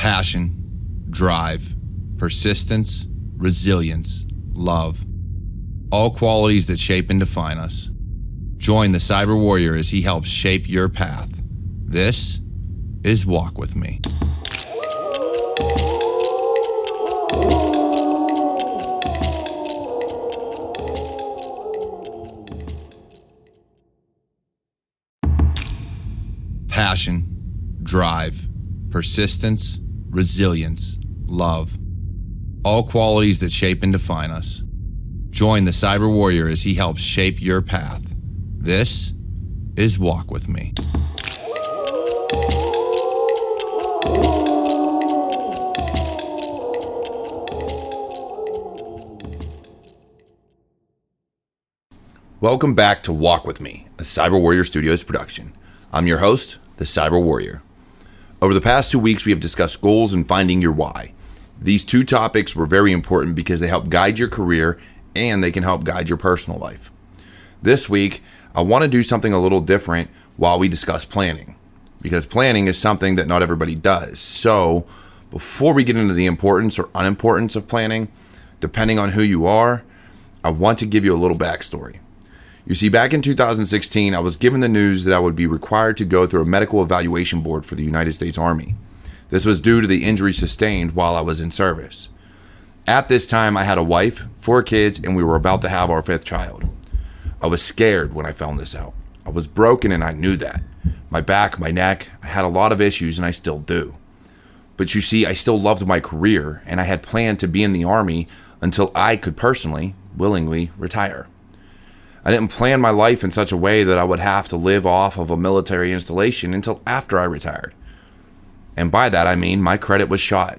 passion, drive, persistence, resilience, love. All qualities that shape and define us. Join the Cyber Warrior as he helps shape your path. This is Walk With Me. Passion, drive, persistence, resilience, love. All qualities that shape and define us. Join the Cyber Warrior as he helps shape your path. This is Walk With Me. Welcome back to Walk With Me, a Cyber Warrior Studios production. I'm your host, the Cyber Warrior. Over the past 2 weeks, we have discussed goals and finding your why. These two topics were very important because they help guide your career and they can help guide your personal life. This week, I want to do something a little different while we discuss planning, because planning is something that not everybody does. So, before we get into the importance or unimportance of planning, depending on who you are, I want to give you a little backstory. You see, back in 2016, I was given the news that I would be required to go through a medical evaluation board for the United States Army. This was due to the injury sustained while I was in service. At this time, I had a wife, 4 kids, and we were about to have our 5th child. I was scared when I found this out. I was broken and I knew that. My back, my neck, I had a lot of issues and I still do. But you see, I still loved my career and I had planned to be in the Army until I could personally, willingly retire. I didn't plan my life in such a way that I would have to live off of a military installation until after I retired. And by that I mean my credit was shot.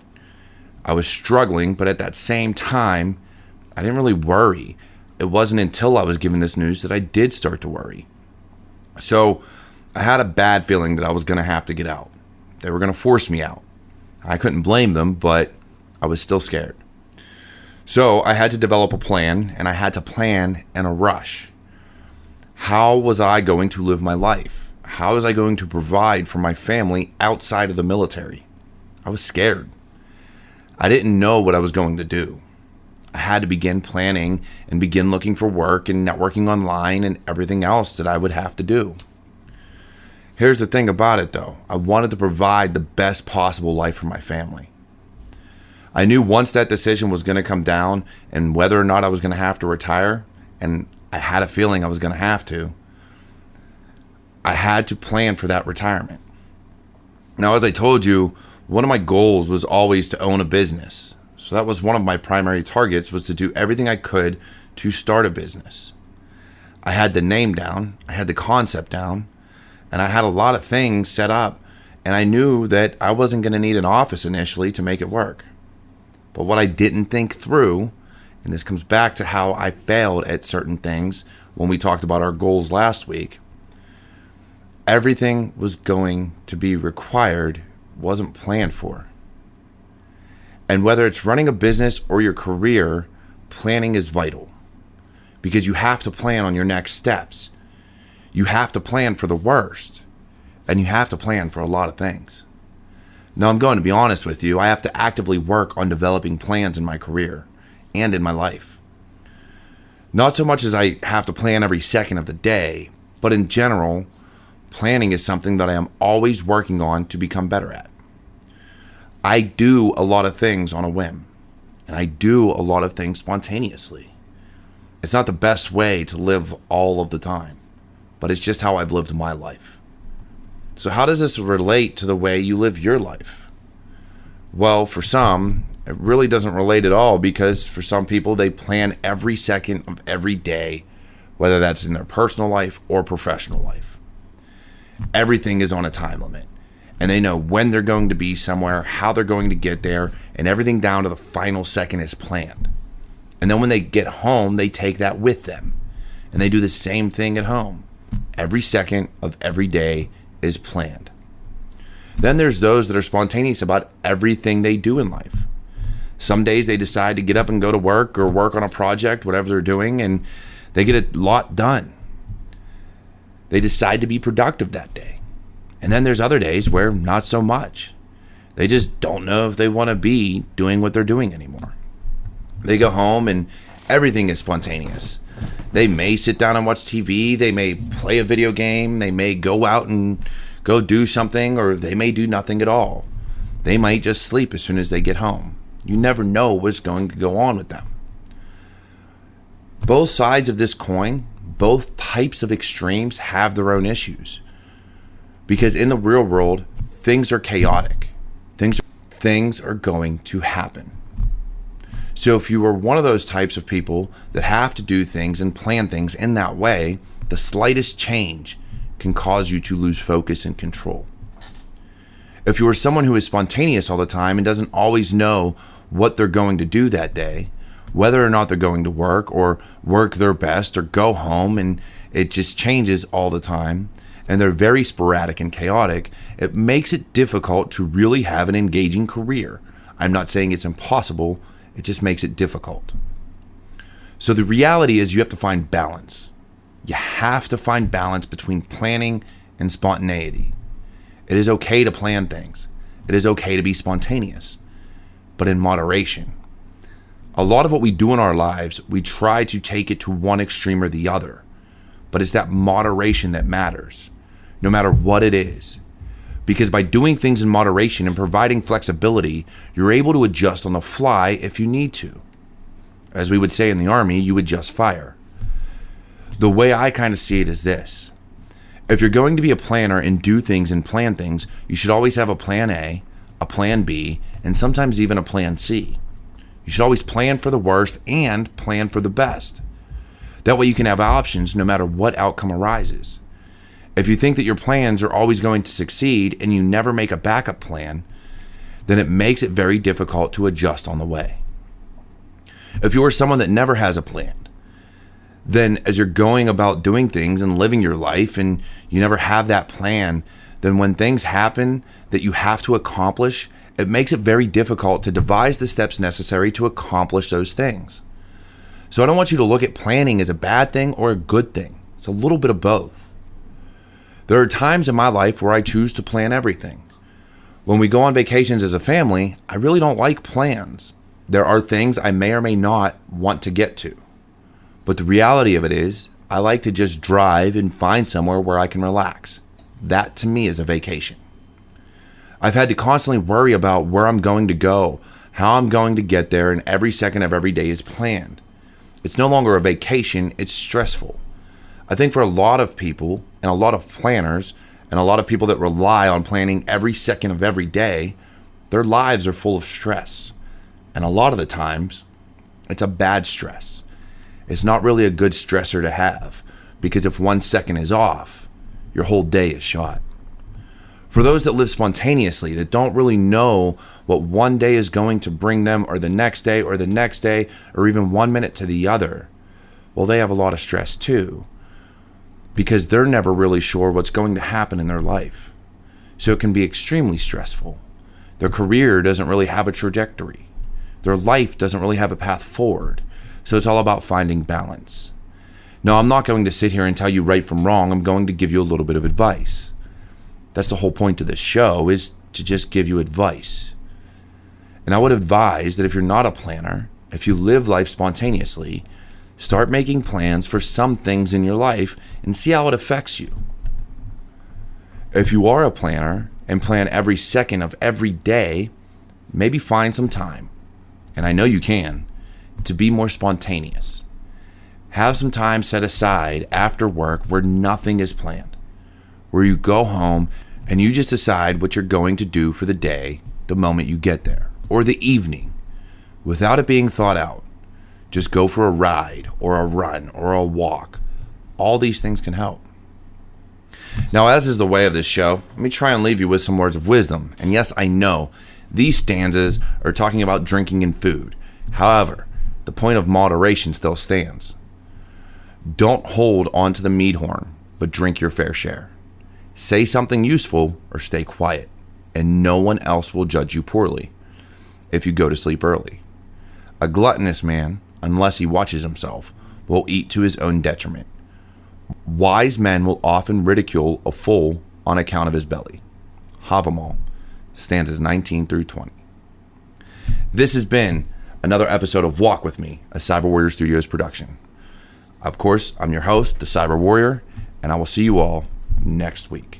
I was struggling, but at that same time, I didn't really worry. It wasn't until I was given this news that I did start to worry. So I had a bad feeling that I was going to have to get out. They were going to force me out. I couldn't blame them, but I was still scared. So I had to develop a plan, and I had to plan in a rush. How was I going to live my life? How was I going to provide for my family outside of the military? I was scared. I didn't know what I was going to do. I had to begin planning and begin looking for work and networking online and everything else that I would have to do. Here's the thing about it though. I wanted to provide the best possible life for my family. I knew once that decision was going to come down and whether or not I was going to have to retire, and I had a feeling I was going to have to, I had to plan for that retirement. Now, as I told you, one of my goals was always to own a business. So that was one of my primary targets, was to do everything I could to start a business. I had the name down, I had the concept down, and I had a lot of things set up, and I knew that I wasn't going to need an office initially to make it work. But what I didn't think through, and this comes back to how I failed at certain things when we talked about our goals last week, everything was going to be required, wasn't planned for. And whether it's running a business or your career, planning is vital, because you have to plan on your next steps. You have to plan for the worst, and you have to plan for a lot of things. Now, I'm going to be honest with you, I have to actively work on developing plans in my career and in my life. Not so much as I have to plan every second of the day, but in general, planning is something that I am always working on to become better at. I do a lot of things on a whim, and I do a lot of things spontaneously. It's not the best way to live all of the time, but it's just how I've lived my life. So how does this relate to the way you live your life? Well, for some, it really doesn't relate at all, because for some people, they plan every second of every day, whether that's in their personal life or professional life. Everything is on a time limit, and they know when they're going to be somewhere, how they're going to get there, and everything down to the final second is planned. And then when they get home, they take that with them, and they do the same thing at home. Every second of every day is planned. Then there's those that are spontaneous about everything they do in life. Some days they decide to get up and go to work or work on a project, whatever they're doing, and they get a lot done. They decide to be productive that day. And then there's other days where not so much. They just don't know if they want to be doing what they're doing anymore. They go home and everything is spontaneous. They may sit down and watch TV. They may play a video game. They may go out and go do something, or they may do nothing at all. They might just sleep as soon as they get home. You never know what's going to go on with them. Both sides of this coin, both types of extremes have their own issues. Because in the real world, things are chaotic. Things are going to happen. So if you are one of those types of people that have to do things and plan things in that way, the slightest change can cause you to lose focus and control. If you are someone who is spontaneous all the time and doesn't always know what they're going to do that day, whether or not they're going to work or work their best or go home, and it just changes all the time, and they're very sporadic and chaotic, it makes it difficult to really have an engaging career. I'm not saying it's impossible, it just makes it difficult. So the reality is you have to find balance. You have to find balance between planning and spontaneity. It is okay to plan things. It is okay to be spontaneous, but in moderation. A lot of what we do in our lives, we try to take it to one extreme or the other, but it's that moderation that matters, no matter what it is. Because by doing things in moderation and providing flexibility, you're able to adjust on the fly if you need to. As we would say in the Army, you adjust fire. The way I kind of see it is this. If you're going to be a planner and do things and plan things, you should always have a plan A, a plan B, and sometimes even a plan C. You should always plan for the worst and plan for the best. That way you can have options no matter what outcome arises. If you think that your plans are always going to succeed and you never make a backup plan, then it makes it very difficult to adjust on the way. If you are someone that never has a plan, then as you're going about doing things and living your life and you never have that plan, then when things happen that you have to accomplish, it makes it very difficult to devise the steps necessary to accomplish those things. So I don't want you to look at planning as a bad thing or a good thing. It's a little bit of both. There are times in my life where I choose to plan everything. When we go on vacations as a family, I really don't like plans. There are things I may or may not want to get to. But the reality of it is, I like to just drive and find somewhere where I can relax. That to me is a vacation. I've had to constantly worry about where I'm going to go, how I'm going to get there, and every second of every day is planned. It's no longer a vacation, it's stressful. I think for a lot of people and a lot of planners and a lot of people that rely on planning every second of every day, their lives are full of stress. And a lot of the times, it's a bad stress. It's not really a good stressor to have, because if 1 second is off, your whole day is shot. For those that live spontaneously, that don't really know what one day is going to bring them, or the next day, or even 1 minute to the other, well, they have a lot of stress too, because they're never really sure what's going to happen in their life. So it can be extremely stressful. Their career doesn't really have a trajectory. Their life doesn't really have a path forward. So it's all about finding balance. Now, I'm not going to sit here and tell you right from wrong. I'm going to give you a little bit of advice. That's the whole point of this show, is to just give you advice. And I would advise that if you're not a planner, if you live life spontaneously, start making plans for some things in your life and see how it affects you. If you are a planner and plan every second of every day, maybe find some time, and I know you can, to be more spontaneous. Have some time set aside after work where nothing is planned, where you go home and you just decide what you're going to do for the day the moment you get there, or the evening, without it being thought out. Just go for a ride or a run or a walk. All these things can help. Now, as is the way of this show, let me try and leave you with some words of wisdom. And yes, I know these stanzas are talking about drinking and food. However, the point of moderation still stands. Don't hold on to the mead horn, but drink your fair share. Say something useful or stay quiet, and no one else will judge you poorly if you go to sleep early. A gluttonous man, unless he watches himself, will eat to his own detriment. Wise men will often ridicule a fool on account of his belly. Havamal, stanzas 19 through 20. This has been another episode of Walk With Me, a Cyber Warrior Studios production. Of course, I'm your host, the Cyber Warrior, and I will see you all next week.